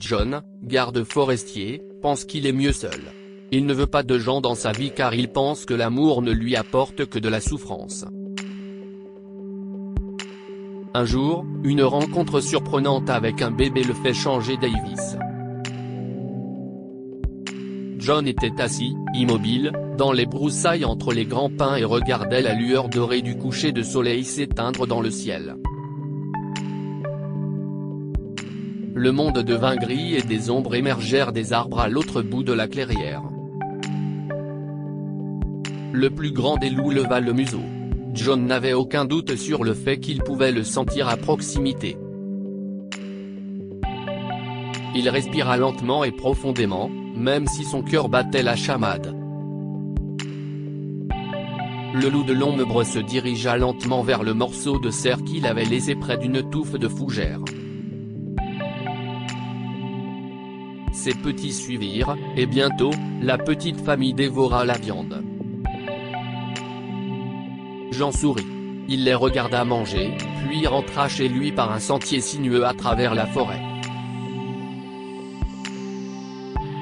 John, garde forestier, pense qu'il est mieux seul. Il ne veut pas de gens dans sa vie car il pense que l'amour ne lui apporte que de la souffrance. Un jour, une rencontre surprenante avec un bébé le fait changer Davis. John était assis, immobile, dans les broussailles entre les grands pins et regardait la lueur dorée du coucher de soleil s'éteindre dans le ciel. Le monde devint gris et des ombres émergèrent des arbres à l'autre bout de la clairière. Le plus grand des loups leva le museau. John n'avait aucun doute sur le fait qu'il pouvait le sentir à proximité. Il respira lentement et profondément, même si son cœur battait la chamade. Le loup de l'ombre se dirigea lentement vers le morceau de cerf qu'il avait laissé près d'une touffe de fougères. Ses petits suivirent, et bientôt, la petite famille dévora la viande. Jean sourit. Il les regarda manger, puis rentra chez lui par un sentier sinueux à travers la forêt.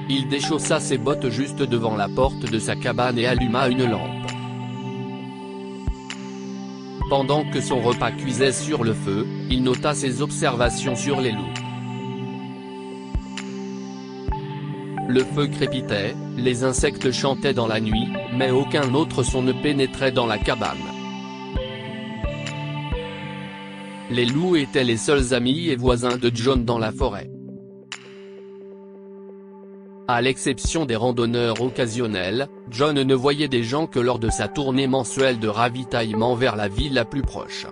Il déchaussa ses bottes juste devant la porte de sa cabane et alluma une lampe. Pendant que son repas cuisait sur le feu, il nota ses observations sur les loups. Le feu crépitait, les insectes chantaient dans la nuit, mais aucun autre son ne pénétrait dans la cabane. Les loups étaient les seuls amis et voisins de John dans la forêt. À l'exception des randonneurs occasionnels, John ne voyait des gens que lors de sa tournée mensuelle de ravitaillement vers la ville la plus proche.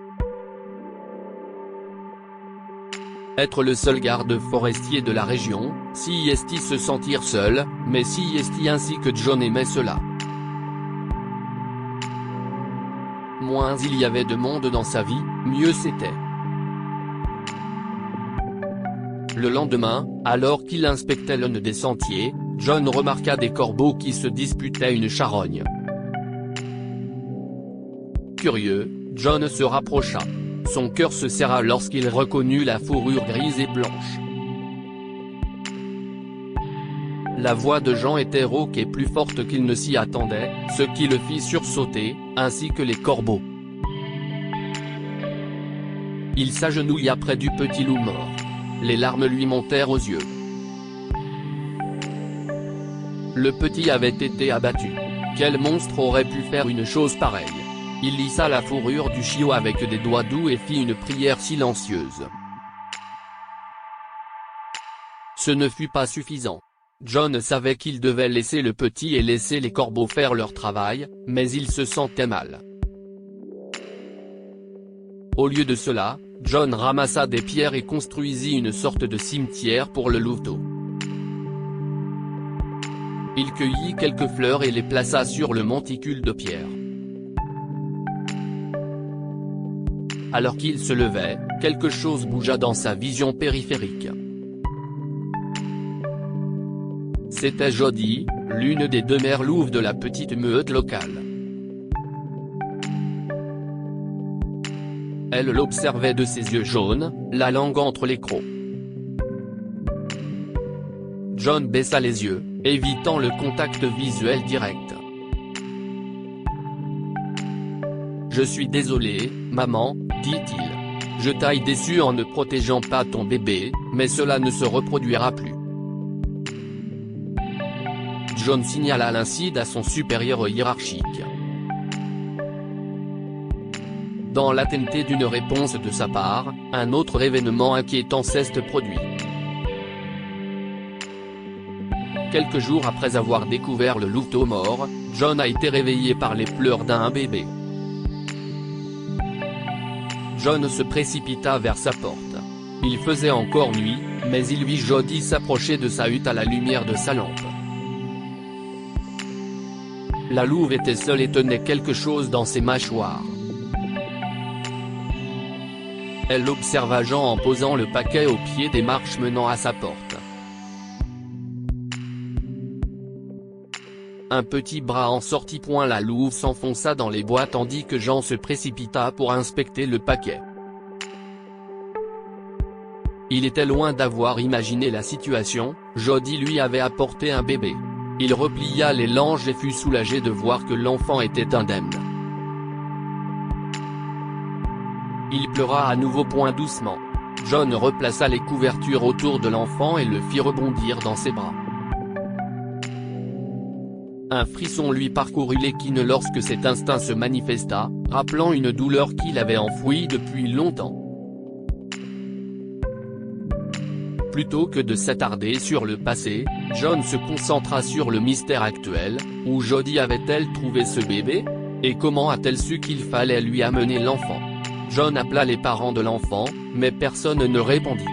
Être le seul garde forestier de la région, si est-il se sentir seul, mais si est-il ainsi que John aimait cela. Moins il y avait de monde dans sa vie, mieux c'était. Le lendemain, alors qu'il inspectait l'un des sentiers, John remarqua des corbeaux qui se disputaient une charogne. Curieux, John se rapprocha. Son cœur se serra lorsqu'il reconnut la fourrure grise et blanche. La voix de Jean était rauque et plus forte qu'il ne s'y attendait, ce qui le fit sursauter, ainsi que les corbeaux. Il s'agenouilla près du petit loup mort. Les larmes lui montèrent aux yeux. Le petit avait été abattu. Quel monstre aurait pu faire une chose pareille? Il lissa la fourrure du chiot avec des doigts doux et fit une prière silencieuse. Ce ne fut pas suffisant. John savait qu'il devait laisser le petit et laisser les corbeaux faire leur travail, mais il se sentait mal. Au lieu de cela, John ramassa des pierres et construisit une sorte de cimetière pour le louveteau. Il cueillit quelques fleurs et les plaça sur le monticule de pierre. Alors qu'il se levait, quelque chose bougea dans sa vision périphérique. C'était Jody, l'une des deux mères louves de la petite meute locale. Elle l'observait de ses yeux jaunes, la langue entre les crocs. John baissa les yeux, évitant le contact visuel direct. « Je suis désolé, maman, dit-il. Je t'aille déçu en ne protégeant pas ton bébé, mais cela ne se reproduira plus. » John signala l'incident à son supérieur hiérarchique. Dans l'attente d'une réponse de sa part, un autre événement inquiétant s'est produit. Quelques jours après avoir découvert le louveteau mort, John a été réveillé par les pleurs d'un bébé. John se précipita vers sa porte. Il faisait encore nuit, mais il vit Jody s'approcher de sa hutte à la lumière de sa lampe. La louve était seule et tenait quelque chose dans ses mâchoires. Elle observa Jean en posant le paquet au pied des marches menant à sa porte. Un petit bras en sortit point la louve s'enfonça dans les bois tandis que Jean se précipita pour inspecter le paquet. Il était loin d'avoir imaginé la situation, Jody lui avait apporté un bébé. Il replia les langes et fut soulagé de voir que l'enfant était indemne. Il pleura à nouveau. Doucement. John replaça les couvertures autour de l'enfant et le fit rebondir dans ses bras. Un frisson lui parcourut l'équine lorsque cet instinct se manifesta, rappelant une douleur qu'il avait enfouie depuis longtemps. Plutôt que de s'attarder sur le passé, John se concentra sur le mystère actuel. Où Jody avait-elle trouvé ce bébé? Et comment a-t-elle su qu'il fallait lui amener l'enfant? John appela les parents de l'enfant, mais personne ne répondit.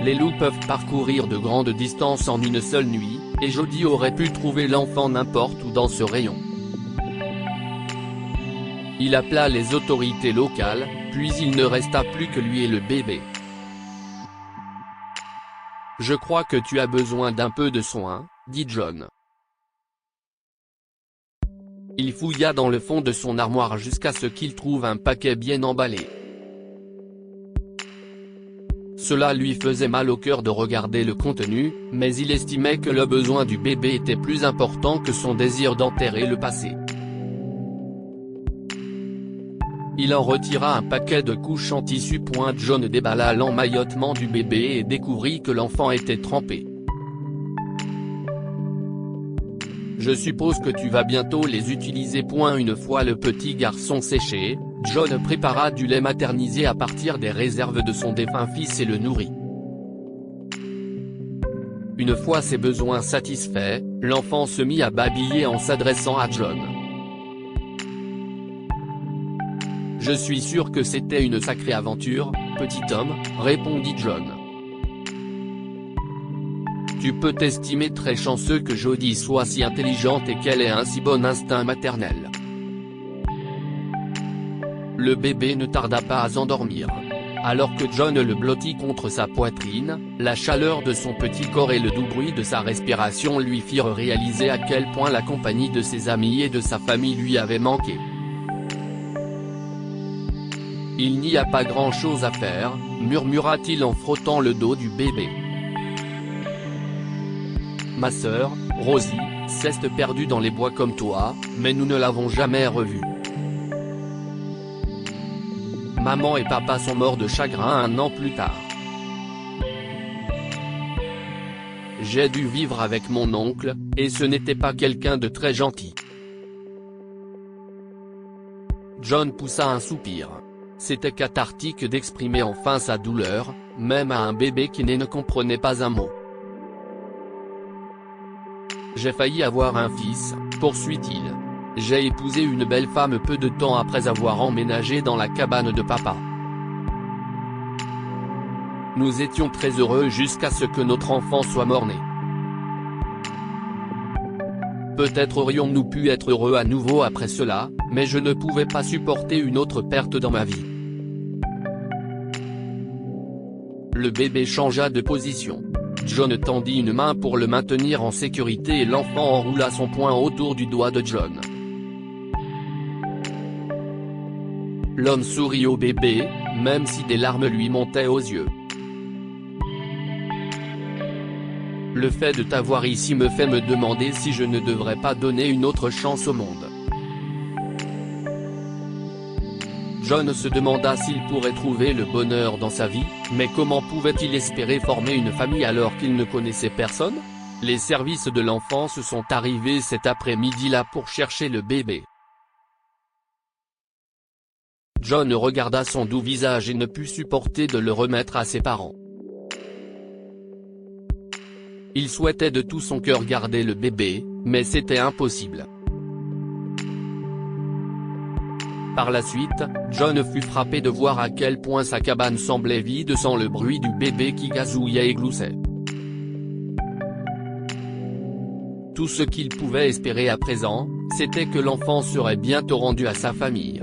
Les loups peuvent parcourir de grandes distances en une seule nuit, et Jody aurait pu trouver l'enfant n'importe où dans ce rayon. Il appela les autorités locales, puis il ne resta plus que lui et le bébé. « Je crois que tu as besoin d'un peu de soin, » dit John. Il fouilla dans le fond de son armoire jusqu'à ce qu'il trouve un paquet bien emballé. Cela lui faisait mal au cœur de regarder le contenu, mais il estimait que le besoin du bébé était plus important que son désir d'enterrer le passé. Il en retira un paquet de couches en tissu. John déballa l'emmaillotement du bébé et découvrit que l'enfant était trempé. « Je suppose que tu vas bientôt les utiliser. » Une fois le petit garçon séché, John prépara du lait maternisé à partir des réserves de son défunt fils et le nourrit. Une fois ses besoins satisfaits, l'enfant se mit à babiller en s'adressant à John. « Je suis sûr que c'était une sacrée aventure, petit homme, » répondit John. « Tu peux t'estimer très chanceux que Jody soit si intelligente et qu'elle ait un si bon instinct maternel. » Le bébé ne tarda pas à s'endormir. Alors que John le blottit contre sa poitrine, la chaleur de son petit corps et le doux bruit de sa respiration lui firent réaliser à quel point la compagnie de ses amis et de sa famille lui avait manqué. « Il n'y a pas grand-chose à faire, » murmura-t-il en frottant le dos du bébé. « Ma sœur, Rosie, s'est perdue dans les bois comme toi, mais nous ne l'avons jamais revue. Maman et papa sont morts de chagrin 1 an plus tard. J'ai dû vivre avec mon oncle, et ce n'était pas quelqu'un de très gentil. » John poussa un soupir. C'était cathartique d'exprimer enfin sa douleur, même à un bébé qui ne comprenait pas un mot. « J'ai failli avoir un fils, » poursuit-il. « J'ai épousé une belle femme peu de temps après avoir emménagé dans la cabane de papa. Nous étions très heureux jusqu'à ce que notre enfant soit mort-né. Peut-être aurions-nous pu être heureux à nouveau après cela, mais je ne pouvais pas supporter une autre perte dans ma vie. » Le bébé changea de position. John tendit une main pour le maintenir en sécurité et l'enfant enroula son poing autour du doigt de John. L'homme sourit au bébé, même si des larmes lui montaient aux yeux. « Le fait de t'avoir ici me fait me demander si je ne devrais pas donner une autre chance au monde. » John se demanda s'il pourrait trouver le bonheur dans sa vie, mais comment pouvait-il espérer former une famille alors qu'il ne connaissait personne? Les services de l'enfance sont arrivés cet après-midi-là pour chercher le bébé. John regarda son doux visage et ne put supporter de le remettre à ses parents. Il souhaitait de tout son cœur garder le bébé, mais c'était impossible. Par la suite, John fut frappé de voir à quel point sa cabane semblait vide sans le bruit du bébé qui gazouillait et gloussait. Tout ce qu'il pouvait espérer à présent, c'était que l'enfant serait bientôt rendu à sa famille.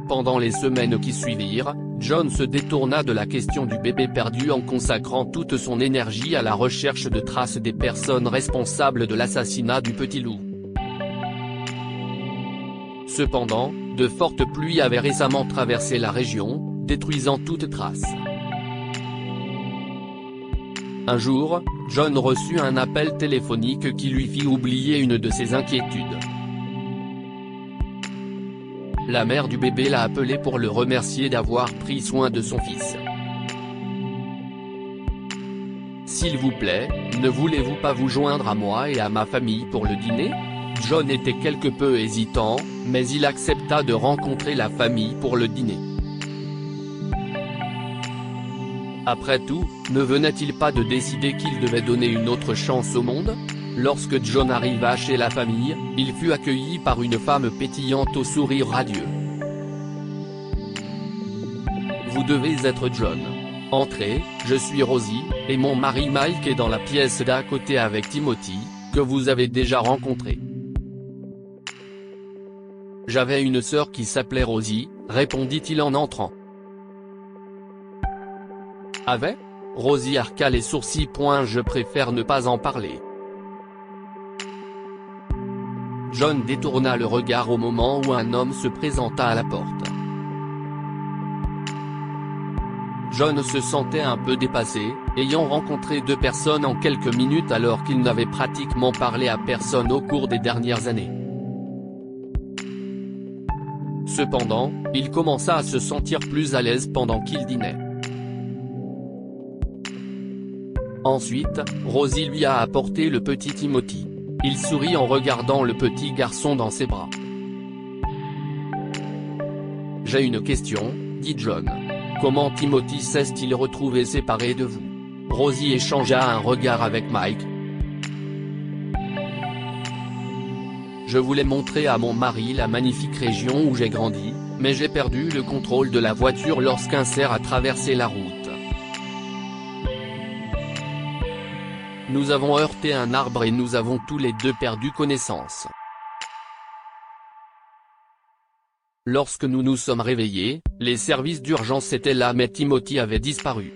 Pendant les semaines qui suivirent, John se détourna de la question du bébé perdu en consacrant toute son énergie à la recherche de traces des personnes responsables de l'assassinat du petit loup. Cependant, De fortes pluies avaient récemment traversé la région, détruisant toute trace. Un jour, John reçut un appel téléphonique qui lui fit oublier une de ses inquiétudes. La mère du bébé l'a appelé pour le remercier d'avoir pris soin de son fils. « S'il vous plaît, ne voulez-vous pas vous joindre à moi et à ma famille pour le dîner ?» John était quelque peu hésitant, mais il accepta de rencontrer la famille pour le dîner. Après tout, ne venait-il pas de décider qu'il devait donner une autre chance au monde ? Lorsque John arriva chez la famille, il fut accueilli par une femme pétillante au sourire radieux. « Vous devez être John. Entrez, je suis Rosie, et mon mari Mike est dans la pièce d'à côté avec Timothy, que vous avez déjà rencontré. » « J'avais une sœur qui s'appelait Rosie, » répondit-il en entrant. « Avait ? » Rosie arqua les sourcils. « Je préfère ne pas en parler. » John détourna le regard au moment où un homme se présenta à la porte. John se sentait un peu dépassé, ayant rencontré deux personnes en quelques minutes alors qu'il n'avait pratiquement parlé à personne au cours des dernières années. Cependant, il commença à se sentir plus à l'aise pendant qu'il dînait. Ensuite, Rosie lui a apporté le petit Timothy. Il sourit en regardant le petit garçon dans ses bras. « J'ai une question, » dit John. « Comment Timothy s'est-il retrouvé séparé de vous ?» Rosie échangea un regard avec Mike. Je voulais montrer à mon mari la magnifique région où j'ai grandi, mais j'ai perdu le contrôle de la voiture lorsqu'un cerf a traversé la route. Nous avons heurté un arbre et nous avons tous les deux perdu connaissance. Lorsque nous nous sommes réveillés, les services d'urgence étaient là mais Timothy avait disparu.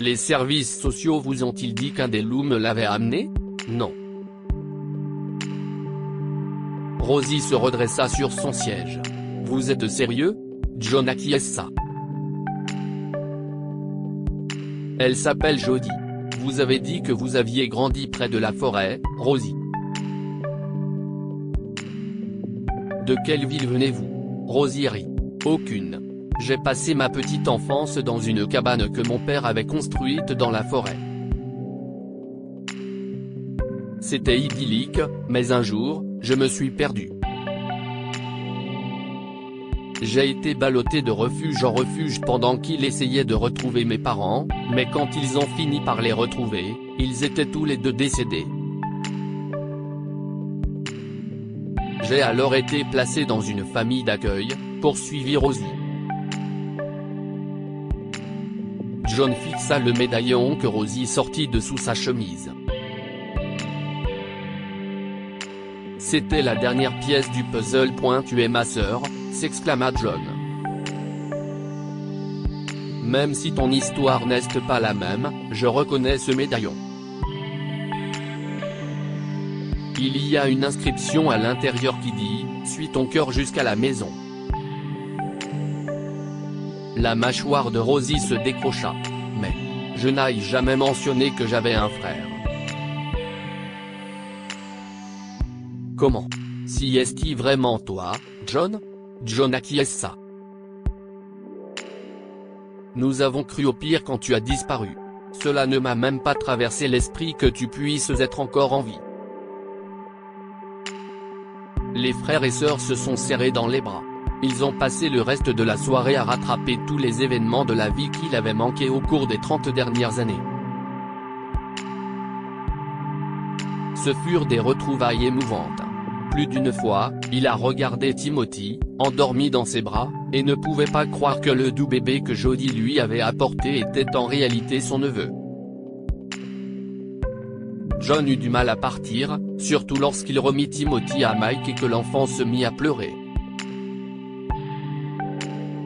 Les services sociaux vous ont-ils dit qu'un des loups me l'avait amené ? Non. Rosie se redressa sur son siège. « Vous êtes sérieux ?» John acquiesça. « Elle s'appelle Jody. Vous avez dit que vous aviez grandi près de la forêt, Rosie. » « De quelle ville venez-vous ?» Rosie rit. « Aucune. J'ai passé ma petite enfance dans une cabane que mon père avait construite dans la forêt. C'était idyllique, mais un jour, je me suis perdu. J'ai été ballotté de refuge en refuge pendant qu'ils essayaient de retrouver mes parents, mais quand ils ont fini par les retrouver, ils étaient tous les deux décédés. J'ai alors été placé dans une famille d'accueil, » poursuivit Rosie. John fixa le médaillon que Rosie sortit de sous sa chemise. C'était la dernière pièce du puzzle. Tu es ma sœur, s'exclama John. Même si ton histoire n'est pas la même, je reconnais ce médaillon. Il y a une inscription à l'intérieur qui dit « Suis ton cœur jusqu'à la maison ». La mâchoire de Rosie se décrocha. Mais, je n'ai jamais mentionné que j'avais un frère. Comment ? Si est-il vraiment toi, John ? John acquiesça. Nous avons cru au pire quand tu as disparu. Cela ne m'a même pas traversé l'esprit que tu puisses être encore en vie. Les frères et sœurs se sont serrés dans les bras. Ils ont passé le reste de la soirée à rattraper tous les événements de la vie qu'il avait manqués au cours des 30 dernières années. Ce furent des retrouvailles émouvantes. Plus d'une fois, il a regardé Timothy, endormi dans ses bras, et ne pouvait pas croire que le doux bébé que Jody lui avait apporté était en réalité son neveu. John eut du mal à partir, surtout lorsqu'il remit Timothy à Mike et que l'enfant se mit à pleurer.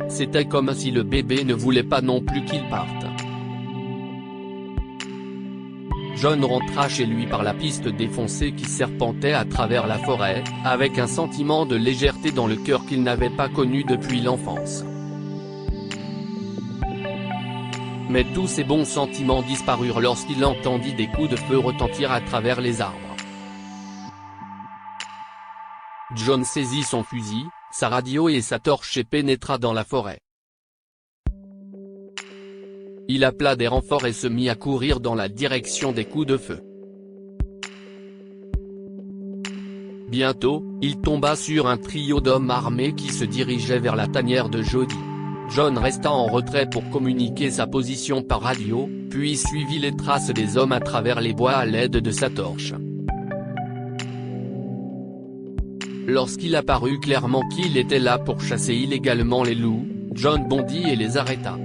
C'était comme si le bébé ne voulait pas non plus qu'il parte. John rentra chez lui par la piste défoncée qui serpentait à travers la forêt, avec un sentiment de légèreté dans le cœur qu'il n'avait pas connu depuis l'enfance. Mais tous ces bons sentiments disparurent lorsqu'il entendit des coups de feu retentir à travers les arbres. John saisit son fusil, sa radio et sa torche et pénétra dans la forêt. Il appela des renforts et se mit à courir dans la direction des coups de feu. Bientôt, il tomba sur un trio d'hommes armés qui se dirigeaient vers la tanière de Jody. John resta en retrait pour communiquer sa position par radio, puis suivit les traces des hommes à travers les bois à l'aide de sa torche. Lorsqu'il apparut clairement qu'il était là pour chasser illégalement les loups, John bondit et les arrêta.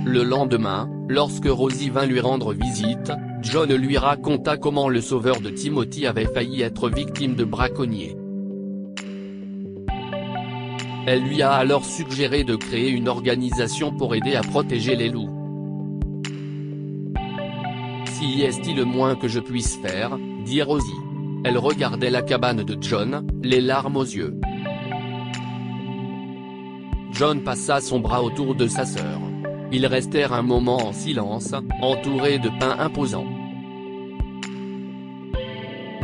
Le lendemain, lorsque Rosie vint lui rendre visite, John lui raconta comment le sauveur de Timothy avait failli être victime de braconniers. Elle lui a alors suggéré de créer une organisation pour aider à protéger les loups. Si est-il le moins que je puisse faire, dit Rosie. Elle regardait la cabane de John, les larmes aux yeux. John passa son bras autour de sa sœur. Ils restèrent un moment en silence, entourés de pins imposants.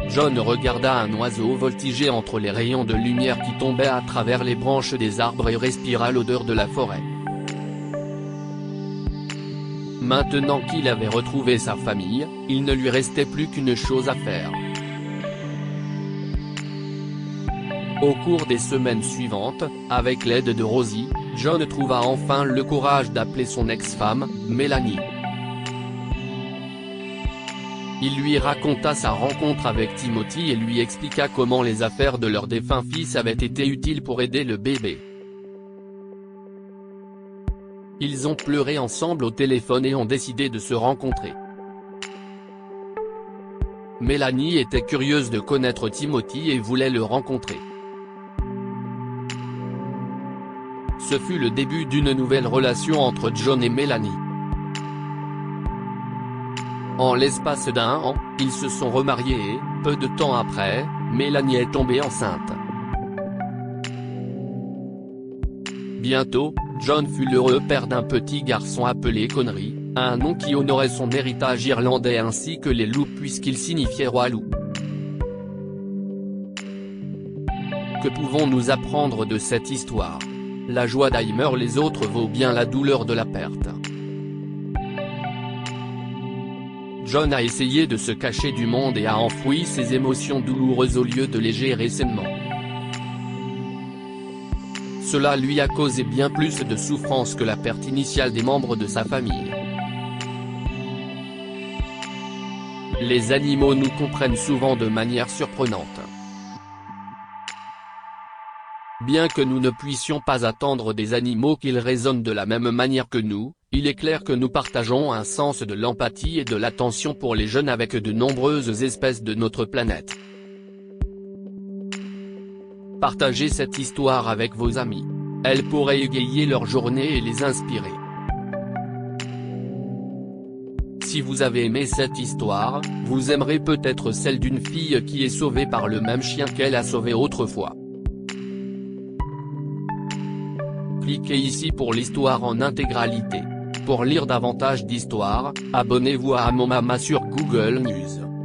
John regarda un oiseau voltiger entre les rayons de lumière qui tombaient à travers les branches des arbres et respira l'odeur de la forêt. Maintenant qu'il avait retrouvé sa famille, il ne lui restait plus qu'une chose à faire. Au cours des semaines suivantes, avec l'aide de Rosie, John trouva enfin le courage d'appeler son ex-femme, Mélanie. Il lui raconta sa rencontre avec Timothy et lui expliqua comment les affaires de leur défunt fils avaient été utiles pour aider le bébé. Ils ont pleuré ensemble au téléphone et ont décidé de se rencontrer. Mélanie était curieuse de connaître Timothy et voulait le rencontrer. Ce fut le début d'une nouvelle relation entre John et Mélanie. En l'espace d'un an, ils se sont remariés et, peu de temps après, Mélanie est tombée enceinte. Bientôt, John fut l'heureux père d'un petit garçon appelé Connery, un nom qui honorait son héritage irlandais ainsi que les loups puisqu'il signifiait roi loup. Que pouvons-nous apprendre de cette histoire? La joie d'Aimer les autres vaut bien la douleur de la perte. John a essayé de se cacher du monde et a enfoui ses émotions douloureuses au lieu de les gérer sainement. Cela lui a causé bien plus de souffrance que la perte initiale des membres de sa famille. Les animaux nous comprennent souvent de manière surprenante. Bien que nous ne puissions pas attendre des animaux qu'ils raisonnent de la même manière que nous, il est clair que nous partageons un sens de l'empathie et de l'attention pour les jeunes avec de nombreuses espèces de notre planète. Partagez cette histoire avec vos amis. Elle pourrait égayer leur journée et les inspirer. Si vous avez aimé cette histoire, vous aimerez peut-être celle d'une fille qui est sauvée par le même chien qu'elle a sauvé autrefois. Cliquez ici pour l'histoire en intégralité. Pour lire davantage d'histoires, abonnez-vous à Mon Mama sur Google News.